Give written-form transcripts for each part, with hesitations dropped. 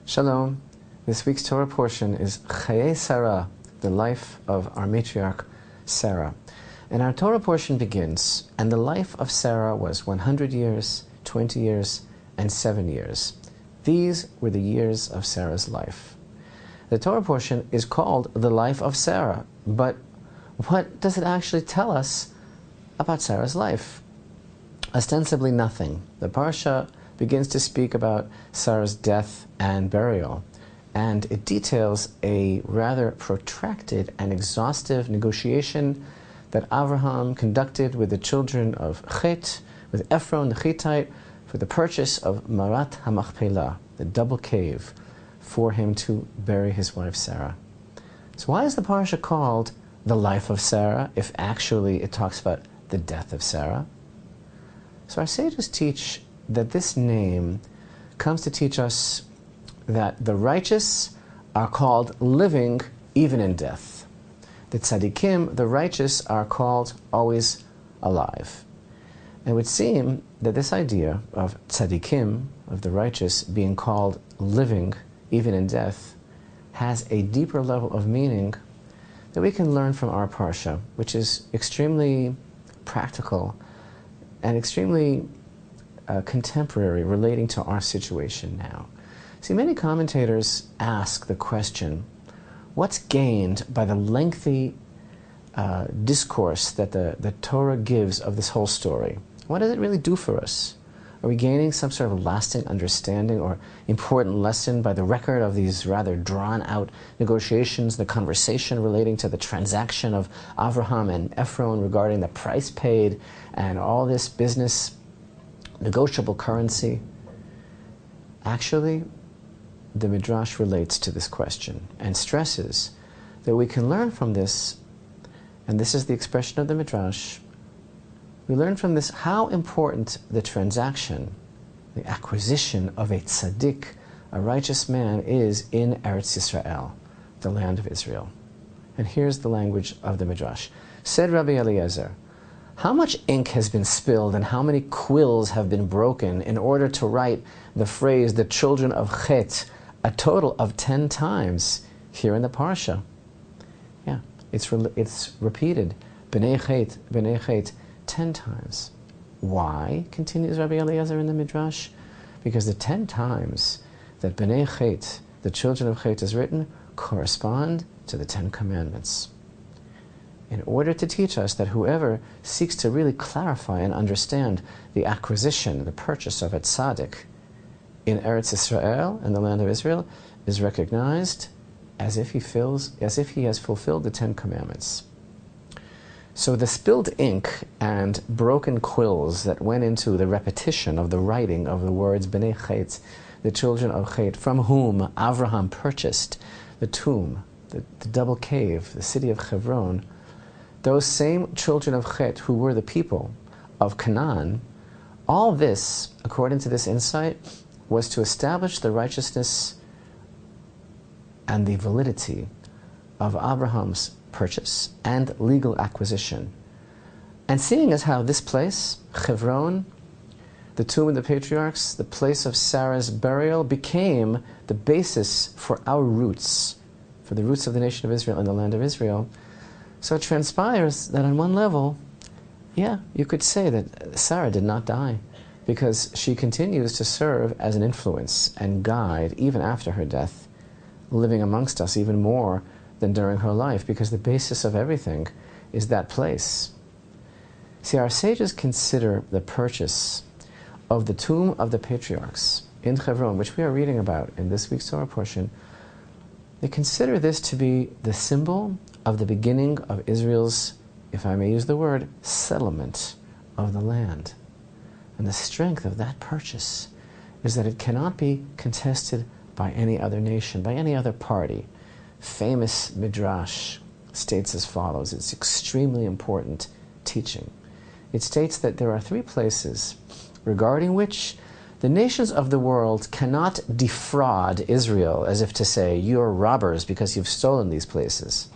Shalom. This week's Torah portion is Chaya Sarah, the life of our matriarch Sarah. And our Torah portion begins, and the life of Sarah was 100 years, 20 years, and 7 years. These were the years of Sarah's life. The Torah portion is called the life of Sarah, but what does it actually tell us about Sarah's life? Ostensibly nothing. The parsha begins to speak about Sarah's death and burial, and it details a rather protracted and exhaustive negotiation that Abraham conducted with the children of Chet, with Ephron the Hittite, for the purchase of Marat HaMachpelah, the double cave, for him to bury his wife Sarah. So why is the parsha called the life of Sarah if actually it talks about the death of Sarah? So our sages teach that this name comes to teach us that the righteous are called living even in death. The tzaddikim, the righteous, are called always alive. And it would seem that this idea of tzaddikim, of the righteous, being called living even in death, has a deeper level of meaning that we can learn from our parsha, which is extremely practical and extremely contemporary, relating to our situation now. See, many commentators ask the question, what's gained by the lengthy discourse that the Torah gives of this whole story? What does it really do for us? Are we gaining some sort of lasting understanding or important lesson by the record of these rather drawn-out negotiations, the conversation relating to the transaction of Avraham and Ephron regarding the price paid and all this business, negotiable currency? Actually, the Midrash relates to this question and stresses that we can learn from this, and this is the expression of the Midrash, we learn from this how important the transaction, the acquisition of a tzaddik, a righteous man, is in Eretz Yisrael, the land of Israel. And here's the language of the Midrash. Said Rabbi Eliezer, how much ink has been spilled and how many quills have been broken in order to write the phrase, the children of Chet, a total of 10 times here in the Parsha? Yeah, it's repeated, B'nei Chet, 10 times. Why, continues Rabbi Eliezer in the Midrash? Because the 10 times that B'nei Chet, the children of Chet, is written, correspond to the 10 Commandments. In order to teach us that whoever seeks to really clarify and understand the acquisition, the purchase of a tzaddik in Eretz Yisrael, in the land of Israel, is recognized as if he has fulfilled the 10 Commandments. So the spilled ink and broken quills that went into the repetition of the writing of the words B'nei Chet, the children of Chet, from whom Avraham purchased the tomb, the double cave, the city of Hebron, those same children of Chet who were the people of Canaan, all this, according to this insight, was to establish the righteousness and the validity of Abraham's purchase and legal acquisition. And seeing as how this place, Hebron, the tomb of the Patriarchs, the place of Sarah's burial, became the basis for our roots, for the roots of the nation of Israel and the land of Israel, so it transpires that on one level, yeah, you could say that Sarah did not die, because she continues to serve as an influence and guide even after her death, living amongst us even more than during her life, because the basis of everything is that place. See, our sages consider the purchase of the tomb of the Patriarchs in Hebron, which we are reading about in this week's Torah portion, they consider this to be the symbol of the beginning of Israel's, if I may use the word, settlement of the land. And the strength of that purchase is that it cannot be contested by any other nation, by any other party. Famous Midrash states as follows. It's extremely important teaching. It states that there are 3 places regarding which the nations of the world cannot defraud Israel, as if to say, you're robbers because you've stolen these places.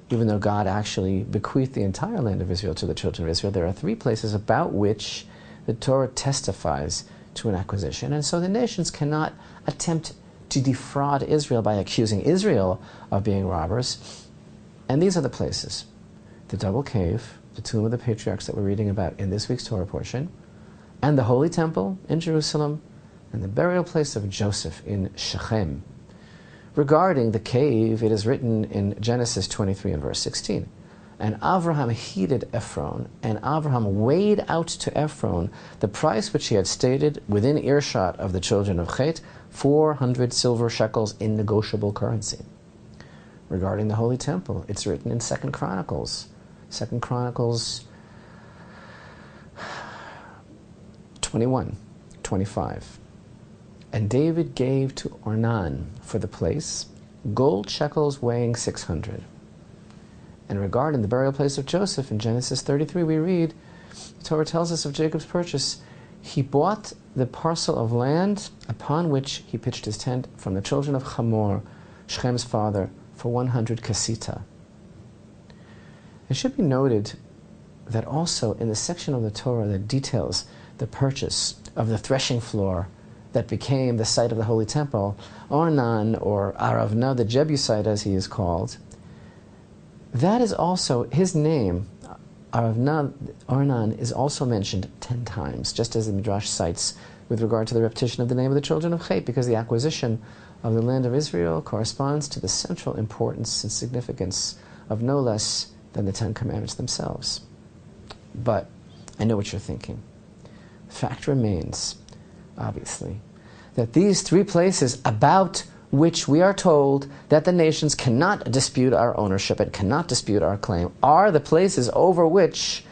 Even though God actually bequeathed the entire land of Israel to the children of Israel, there are 3 places about which the Torah testifies to an acquisition. And so the nations cannot attempt to defraud Israel by accusing Israel of being robbers. And these are the places: the double cave, the tomb of the patriarchs that we're reading about in this week's Torah portion, and the Holy Temple in Jerusalem, and the burial place of Joseph in Shechem. Regarding the cave, it is written in Genesis 23 and verse 16, "And Avraham heeded Ephron, and Avraham weighed out to Ephron the price which he had stated within earshot of the children of Chet, 400 silver shekels in negotiable currency." Regarding the Holy Temple, it's written in 2 Chronicles 21:25. "And David gave to Ornan for the place gold shekels weighing 600. And regarding the burial place of Joseph, in Genesis 33 we read, the Torah tells us of Jacob's purchase, he bought the parcel of land upon which he pitched his tent from the children of Hamor, Shechem's father, for 100 kasita. It should be noted that also in the section of the Torah that details the purchase of the threshing floor that became the site of the Holy Temple, Ornan, or Aravna, the Jebusite as he is called, that is also, his name, Aravna, Ornan, is also mentioned 10 times, just as the Midrash cites with regard to the repetition of the name of the children of Chet, because the acquisition of the land of Israel corresponds to the central importance and significance of no less than the 10 Commandments themselves. But I know what you're thinking. Fact remains, obviously, that these 3 places about which we are told that the nations cannot dispute our ownership and cannot dispute our claim are the places over which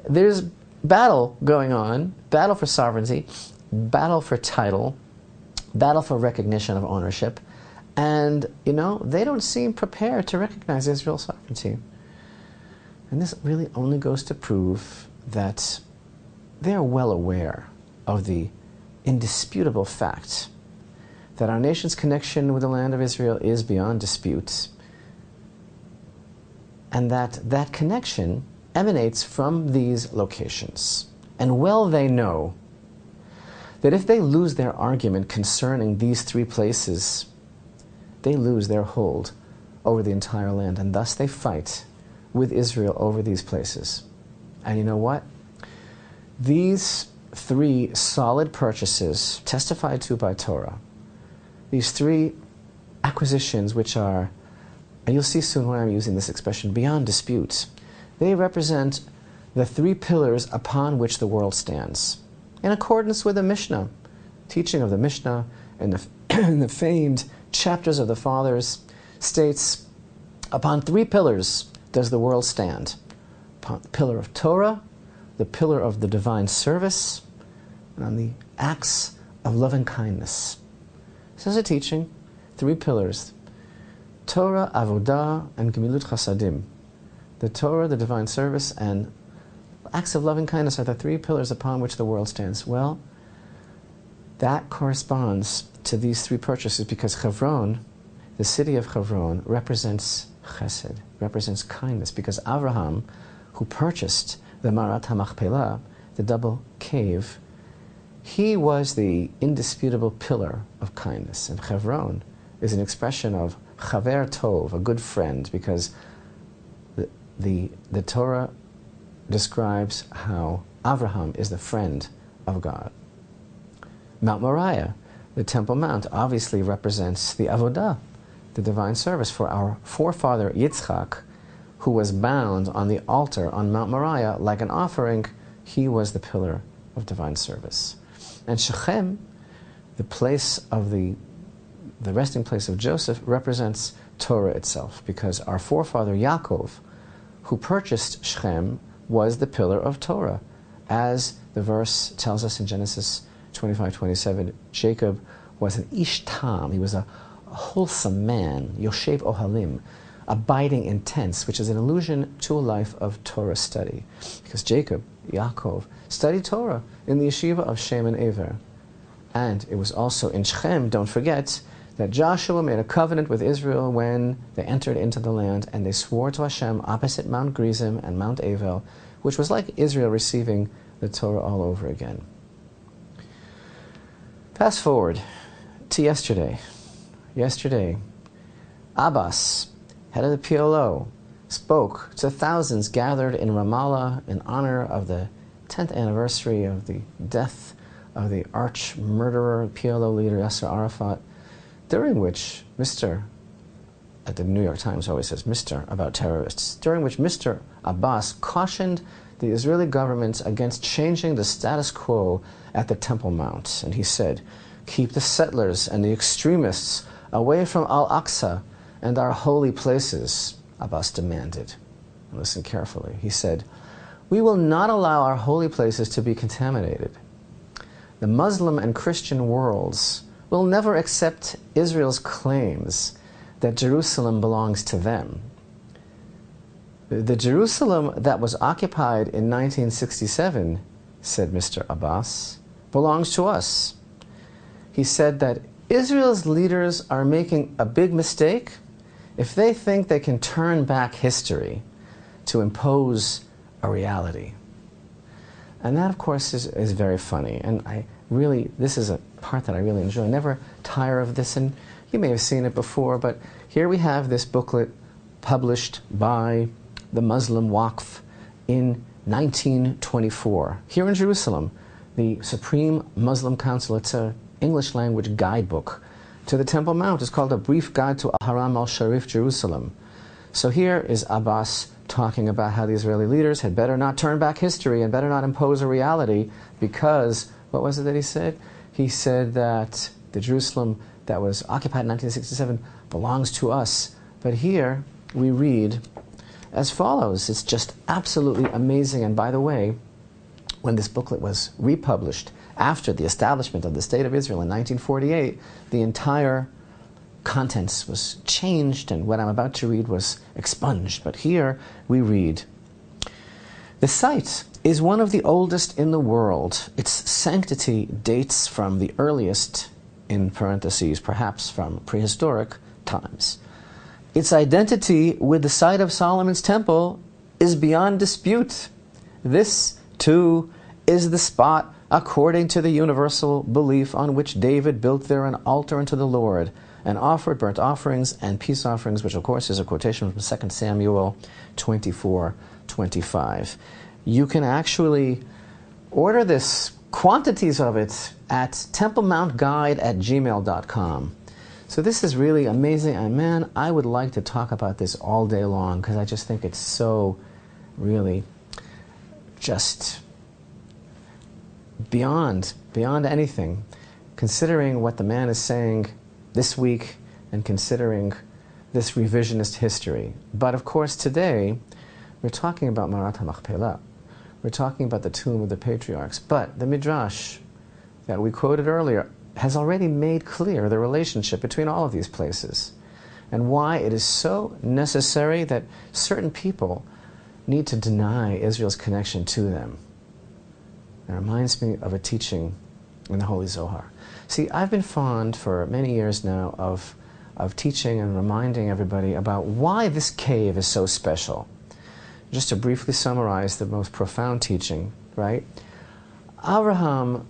there's battle going on, battle for sovereignty, battle for title, battle for recognition of ownership, and, they don't seem prepared to recognize Israel's sovereignty. And this really only goes to prove that they are well aware of the indisputable fact that our nation's connection with the land of Israel is beyond dispute, and that connection emanates from these locations. And well they know that if they lose their argument concerning these 3 places, they lose their hold over the entire land, and thus they fight with Israel over these places. And you know what? These 3 solid purchases testified to by Torah, these 3 acquisitions which are, and you'll see soon why I'm using this expression, beyond dispute, they represent the 3 pillars upon which the world stands, in accordance with the Mishnah, teaching of the Mishnah and the famed chapters of the Fathers states, upon 3 pillars does the world stand: upon the pillar of Torah, the pillar of the divine service, and on the acts of love and kindness. This is a teaching, 3 pillars: Torah, Avodah, and Gemilut Chasadim. The Torah, the divine service, and acts of love and kindness are the 3 pillars upon which the world stands. Well, that corresponds to these 3 purchases because Hebron, the city of Hebron, represents chesed, represents kindness, because Avraham, who purchased the Marat HaMachpelah, the double cave, he was the indisputable pillar of kindness. And Hebron is an expression of chaver tov, a good friend, because the Torah describes how Avraham is the friend of God. Mount Moriah, the Temple Mount, obviously represents the Avodah, the divine service, for our forefather Yitzchak, who was bound on the altar on Mount Moriah like an offering. He was the pillar of divine service. And Shechem, the place of the resting place of Joseph, represents Torah itself, because our forefather Yaakov, who purchased Shechem, was the pillar of Torah. As the verse tells us in Genesis 25:27, Jacob was an ish tam, he was a wholesome man, yoshev ohalim, abiding in tents, which is an allusion to a life of Torah study. Because Jacob, Yaakov, studied Torah in the yeshiva of Shem and Ever. And it was also in Shechem, don't forget, that Joshua made a covenant with Israel when they entered into the land, and they swore to Hashem opposite Mount Gerizim and Mount Avel, which was like Israel receiving the Torah all over again. Fast forward to yesterday. Yesterday, Abbas, head of the PLO, spoke to thousands gathered in Ramallah in honor of the 10th anniversary of the death of the arch-murderer PLO leader Yasser Arafat, during which the New York Times always says Mr. about terrorists, during which Mr. Abbas cautioned the Israeli government against changing the status quo at the Temple Mount. And he said, "Keep the settlers and the extremists away from Al-Aqsa and our holy places," Abbas demanded. Listen carefully. He said, "We will not allow our holy places to be contaminated. The Muslim and Christian worlds will never accept Israel's claims that Jerusalem belongs to them. The Jerusalem that was occupied in 1967," said Mr. Abbas, "belongs to us." He said that Israel's leaders are making a big mistake if they think they can turn back history to impose a reality. And that, of course, is very funny. And this is a part that I really enjoy. I never tire of this, and you may have seen it before, but here we have this booklet published by the Muslim Waqf in 1924. Here in Jerusalem, the Supreme Muslim Council, it's an English language guidebook to the Temple Mount. It's called A Brief Guide to Al-Haram al-Sharif, Jerusalem. So here is Abbas talking about how the Israeli leaders had better not turn back history and better not impose a reality because, what was it that he said? He said that the Jerusalem that was occupied in 1967 belongs to us. But here we read as follows. It's just absolutely amazing. And by the way, when this booklet was republished after the establishment of the State of Israel in 1948, the entire contents was changed, and what I'm about to read was expunged. But here we read, "The site is one of the oldest in the world. Its sanctity dates from the earliest, in parentheses, perhaps from prehistoric times. Its identity with the site of Solomon's temple is beyond dispute. This, too, is the spot, according to the universal belief, on which David built there an altar unto the Lord, and offered burnt offerings and peace offerings," which of course is a quotation from 2 Samuel 24:25. You can actually order this, quantities of it, at templemountguide@gmail.com. So this is really amazing, and man, I would like to talk about this all day long because I just think it's so really just beyond anything, considering what the man is saying this week and considering this revisionist history. But of course today we're talking about Marat HaMachpelah. We're talking about the tomb of the patriarchs. But the Midrash that we quoted earlier has already made clear the relationship between all of these places and why it is so necessary that certain people need to deny Israel's connection to them. It reminds me of a teaching in the Holy Zohar. See, I've been fond for many years now of teaching and reminding everybody about why this cave is so special. Just to briefly summarize the most profound teaching, right? Abraham,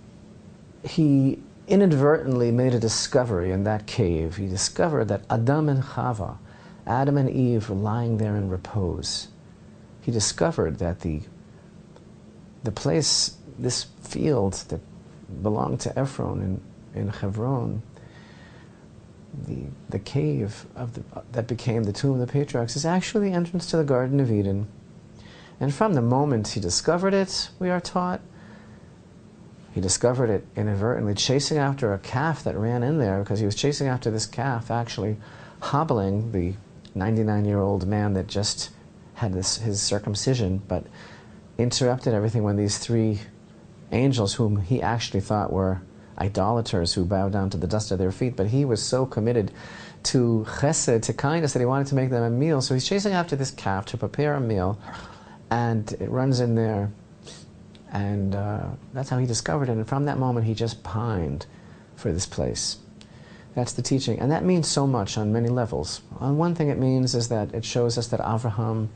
he inadvertently made a discovery in that cave. He discovered that Adam and Chava, Adam and Eve, were lying there in repose. He discovered that the place, this field that belonged to Ephron in Hebron, the cave that became the tomb of the patriarchs, is actually the entrance to the Garden of Eden. And from the moment he discovered it, we are taught, he discovered it inadvertently, chasing after a calf that ran in there, because he was chasing after this calf, actually hobbling the 99-year-old man that just had his circumcision, but interrupted everything when these three angels, whom he actually thought were idolaters who bowed down to the dust of their feet, but he was so committed to chesed, to kindness, that he wanted to make them a meal. So he's chasing after this calf to prepare a meal, and it runs in there, and that's how he discovered it. And from that moment, he just pined for this place. That's the teaching, and that means so much on many levels. On one thing it means is that it shows us that Avraham,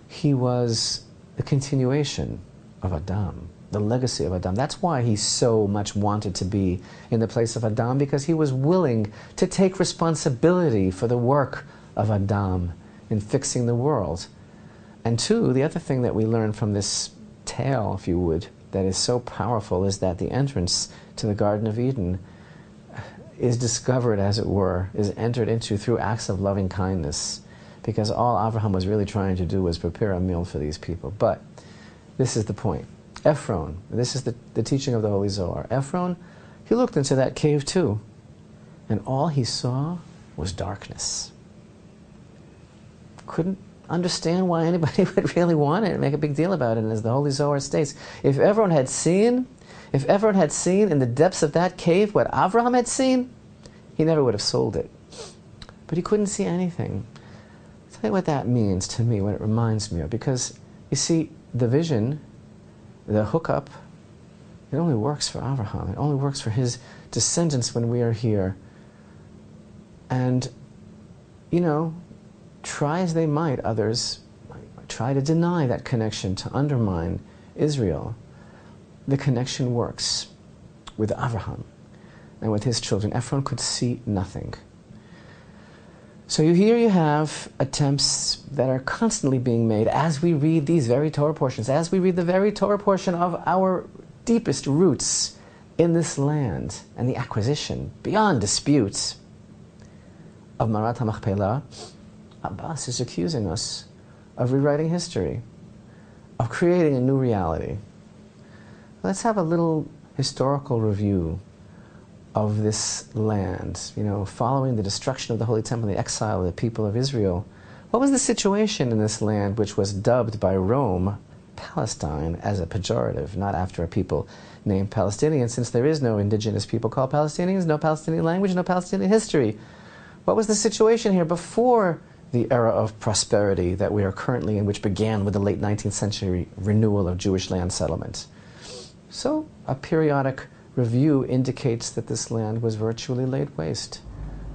he was the continuation of Adam. the legacy of Adam. That's why he so much wanted to be in the place of Adam, because he was willing to take responsibility for the work of Adam in fixing the world. And two, the other thing that we learn from this tale, if you would, that is so powerful, is that the entrance to the Garden of Eden is discovered, as it were, is entered into through acts of loving kindness, because all Abraham was really trying to do was prepare a meal for these people. But this is the point. Ephron, this is the teaching of the Holy Zohar. Ephron, he looked into that cave too, and all he saw was darkness. Couldn't understand why anybody would really want it and make a big deal about it. And as the Holy Zohar states, if everyone had seen in the depths of that cave what Avraham had seen, he never would have sold it. But he couldn't see anything. I'll tell you what that means to me, what it reminds me of. Because, you see, the vision, the hookup, it only works for Avraham. It only works for his descendants when we are here. And, you know, try as they might, others try to deny that connection, to undermine Israel. The connection works with Avraham and with his children. Ephron could see nothing. So here you have attempts that are constantly being made as we read these very Torah portions, as we read the very Torah portion of our deepest roots in this land and the acquisition, beyond dispute, of Marat HaMachpelah. Abbas is accusing us of rewriting history, of creating a new reality. Let's have a little historical review of this land, you know, following the destruction of the Holy Temple and the exile of the people of Israel. What was the situation in this land, which was dubbed by Rome Palestine as a pejorative, not after a people named Palestinians, since there is no indigenous people called Palestinians, no Palestinian language, no Palestinian history? What was the situation here before the era of prosperity that we are currently in, which began with the late 19th century renewal of Jewish land settlement? So, a periodic review indicates that this land was virtually laid waste.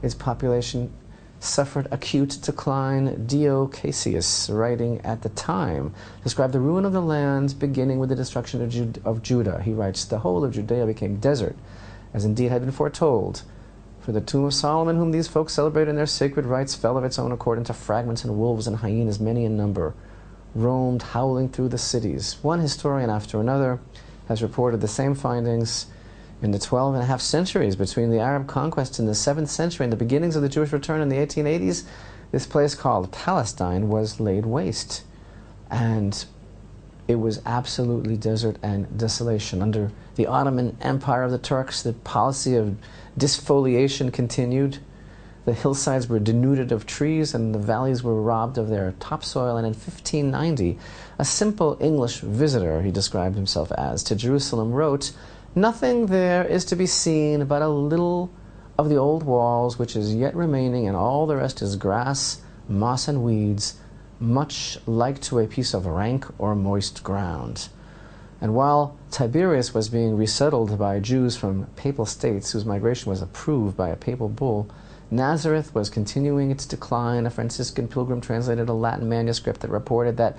Its population suffered acute decline. Dio Cassius, writing at the time, described the ruin of the land beginning with the destruction of Judah. He writes, "The whole of Judea became desert, as indeed had been foretold. For the tomb of Solomon, whom these folks celebrate in their sacred rites, fell of its own accord into fragments, and wolves and hyenas, many in number, roamed howling through the cities." One historian after another has reported the same findings. In the 12 and a half centuries between the Arab conquest in the 7th century and the beginnings of the Jewish return in the 1880s, this place called Palestine was laid waste. And it was absolutely desert and desolation. Under the Ottoman Empire of the Turks, the policy of disfoliation continued. The hillsides were denuded of trees and the valleys were robbed of their topsoil. And in 1590, a simple English visitor, he described himself as, to Jerusalem wrote, "Nothing there is to be seen but a little of the old walls which is yet remaining, and all the rest is grass, moss, and weeds, much like to a piece of rank or moist ground." And while Tiberias was being resettled by Jews from papal states whose migration was approved by a papal bull, Nazareth was continuing its decline. A Franciscan pilgrim translated a Latin manuscript that reported that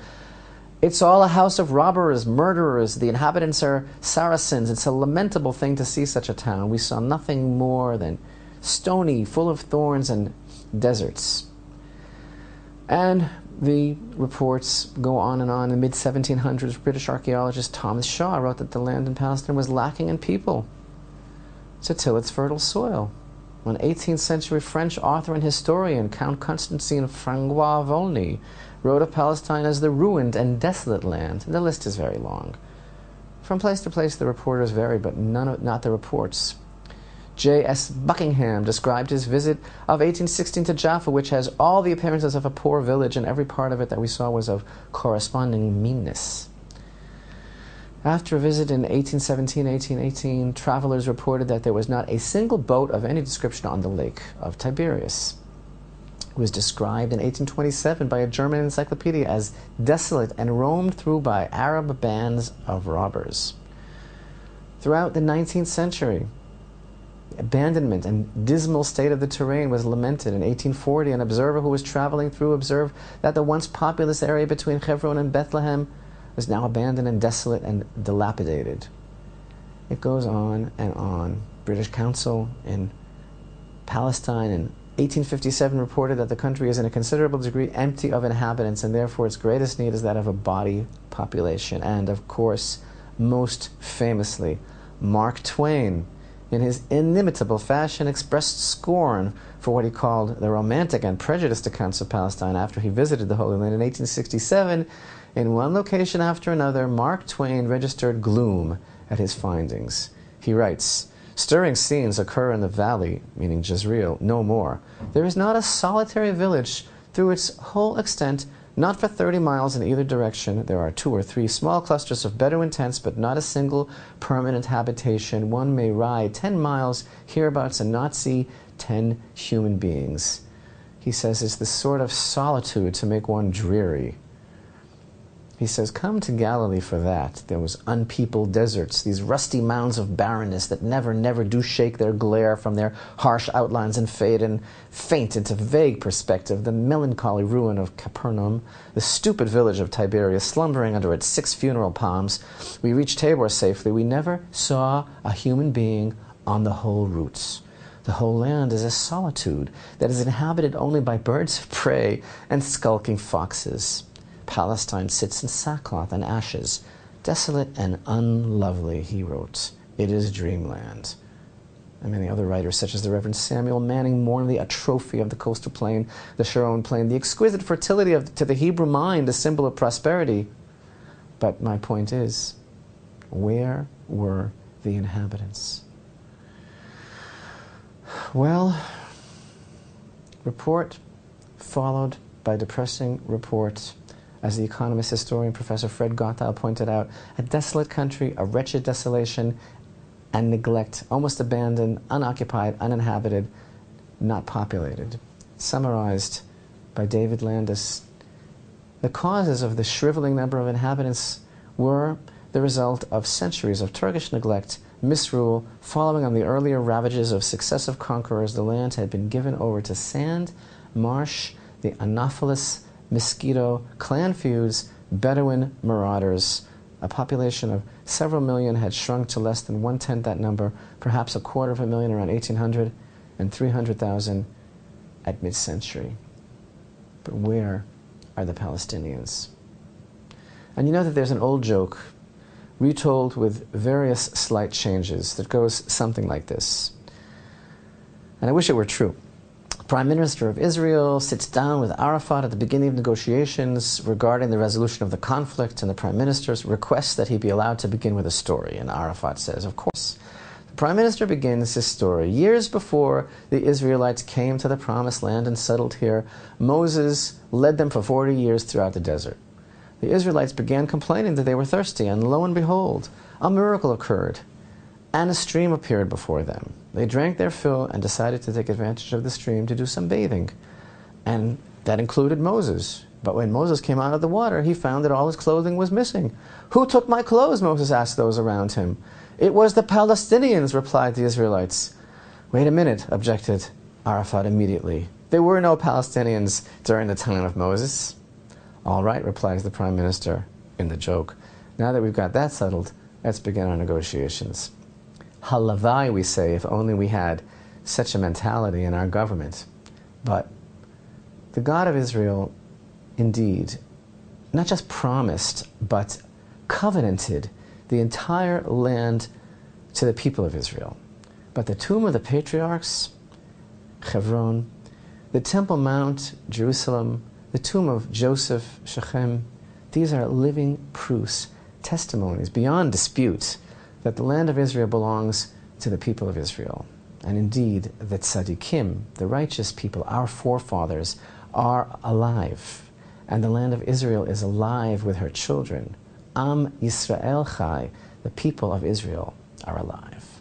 "It's all a house of robbers, murderers, the inhabitants are Saracens. It's a lamentable thing to see such a town. We saw nothing more than stony, full of thorns and deserts." And the reports go on and on. In the mid-1700s, British archaeologist Thomas Shaw wrote that the land in Palestine was lacking in people to till its fertile soil. An 18th century French author and historian, Count Constantin Francois Volney, wrote of Palestine as the ruined and desolate land. And the list is very long. From place to place, the reporters vary, but not the reports. J.S. Buckingham described his visit of 1816 to Jaffa, which has all the appearances of a poor village, and every part of it that we saw was of corresponding meanness. After a visit in 1817, 1818, travelers reported that there was not a single boat of any description on the lake of Tiberias. It was described in 1827 by a German encyclopedia as desolate and roamed through by Arab bands of robbers. Throughout the 19th century, the abandonment and dismal state of the terrain was lamented. In 1840, an observer who was traveling through observed that the once populous area between Hebron and Bethlehem is now abandoned and desolate and dilapidated. It goes on and on. British Council in Palestine in 1857 reported that the country is in a considerable degree empty of inhabitants, and therefore its greatest need is that of a body population. And of course, most famously, Mark Twain, in his inimitable fashion, expressed scorn for what he called the romantic and prejudiced accounts of Palestine after he visited the Holy Land in 1867. In one location after another, Mark Twain registered gloom at his findings. He writes, "Stirring scenes occur in the valley," meaning Jezreel, no more. "There is not a solitary village through its whole extent, not for 30 miles in either direction. There are 2 or 3 small clusters of Bedouin tents, but not a single permanent habitation. One may ride 10 miles hereabouts and not see 10 human beings." He says it's the sort of solitude to make one dreary. He says, come to Galilee for that. Those unpeopled deserts, these rusty mounds of barrenness that never do shake their glare from their harsh outlines and fade and faint into vague perspective. The melancholy ruin of Capernaum, the stupid village of Tiberias, slumbering under its 6 funeral palms. We reached Tabor safely. We never saw a human being on the whole routes. The whole land is a solitude that is inhabited only by birds of prey and skulking foxes. Palestine sits in sackcloth and ashes, desolate and unlovely, he wrote. It is dreamland. And many other writers, such as the Reverend Samuel Manning, mourn the atrophy of the coastal plain, the Sharon plain, the exquisite fertility to the Hebrew mind, a symbol of prosperity. But my point is, where were the inhabitants? Well, report followed by depressing report. As the economist historian Professor Fred Gottheil pointed out, a desolate country, a wretched desolation and neglect, almost abandoned, unoccupied, uninhabited, not populated. Summarized by David Landis, the causes of the shriveling number of inhabitants were the result of centuries of Turkish neglect, misrule. Following on the earlier ravages of successive conquerors, the land had been given over to sand, marsh, the Anopheles mosquito, clan feuds, Bedouin marauders. A population of several million had shrunk to less than 1/10 that number, perhaps 250,000 around 1800, and 300,000 at mid-century. But where are the Palestinians? And you know that there's an old joke, retold with various slight changes, that goes something like this. And I wish it were true. Prime Minister of Israel sits down with Arafat at the beginning of negotiations regarding the resolution of the conflict, and the Prime Minister requests that he be allowed to begin with a story. And Arafat says, of course. The Prime Minister begins his story. Years before the Israelites came to the Promised Land and settled here, Moses led them for 40 years throughout the desert. The Israelites began complaining that they were thirsty, and lo and behold, a miracle occurred, and a stream appeared before them. They drank their fill and decided to take advantage of the stream to do some bathing. And that included Moses. But when Moses came out of the water, he found that all his clothing was missing. "Who took my clothes?" Moses asked those around him. "It was the Palestinians," replied the Israelites. "Wait a minute," objected Arafat immediately. "There were no Palestinians during the time of Moses." "All right," replies the Prime Minister in the joke. "Now that we've got that settled, let's begin our negotiations." Halavai, we say, if only we had such a mentality in our government. But the God of Israel, indeed, not just promised, but covenanted the entire land to the people of Israel. But the tomb of the Patriarchs, Hebron, the Temple Mount, Jerusalem, the tomb of Joseph, Shechem, these are living proofs, testimonies beyond dispute that the land of Israel belongs to the people of Israel. And indeed, the tzaddikim, the righteous people, our forefathers, are alive. And the land of Israel is alive with her children. Am Yisrael Chai, the people of Israel, are alive.